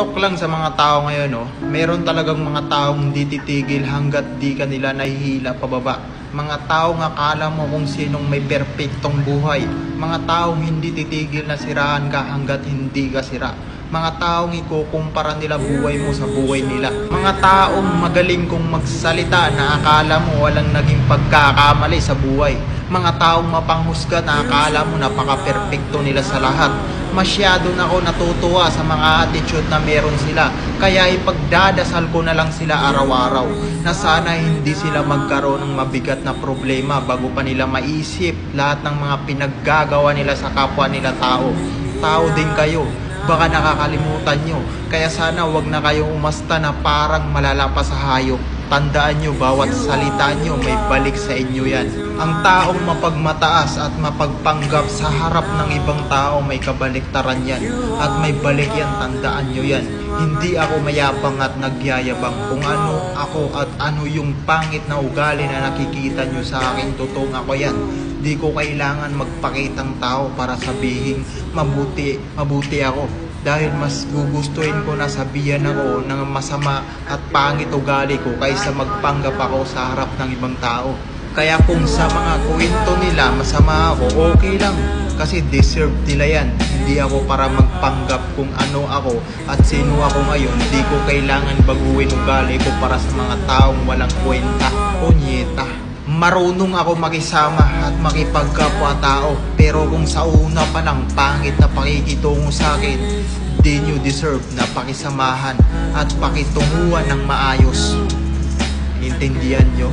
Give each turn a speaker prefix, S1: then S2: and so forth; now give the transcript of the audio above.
S1: talk lang sa mga tao ngayon, no? Meron talagang mga taong di titigil hanggat di kanila nahihila pababa. Mga taong akala mo kung sinong may perpektong buhay. Mga taong hindi titigil na siraan ka hanggat hindi ka sira. Mga taong ikukumpara nila buhay mo sa buhay nila. Mga taong magaling kong magsalita na akala mo walang naging pagkakamali sa buhay. Mga taong mapanghusga na akala mo napaka-perpekto nila sa lahat. Masyado na ako natutuwa sa mga attitude na meron sila. Kaya ipagdadasal ko na lang sila araw-araw na sana hindi sila magkaroon ng mabigat na problema bago pa nila maisip lahat ng mga pinaggagawa nila sa kapwa nila tao. Tao din kayo. Baka nakakalimutan nyo. Kaya sana wag na kayong umasta na parang malala sa hayop. Tandaan nyo, bawat salita nyo may balik sa inyo yan. Ang taong mapagmataas at mapagpanggap sa harap ng ibang tao may kabaliktaran yan. At may balik yan, tandaan nyo yan. Hindi ako mayabang at nagyayabang kung ano ako at ano yung pangit na ugali na nakikita nyo sa akin. Totoong ako yan. Di ko kailangan magpakitang tao para sabihin mabuti ako. Dahil mas gugustuhin ko na sabihan ako ng masama at pangit ugali ko kaysa magpanggap ako sa harap ng ibang tao. Kaya kung sa mga kwento nila masama ako, okay lang. Kasi deserve nila yan. Hindi ako para magpanggap kung ano ako at sino ako ngayon. Hindi ko kailangan baguhin ugali ko para sa mga taong walang kwenta o nyeta. Marunong ako makisama at makipagkapwa-tao. Pero kung sa una pa lang pangit na pakikitungo sa akin, di nyo deserve na pakisamahan at pakitunguhan ng maayos. Intindihan nyo?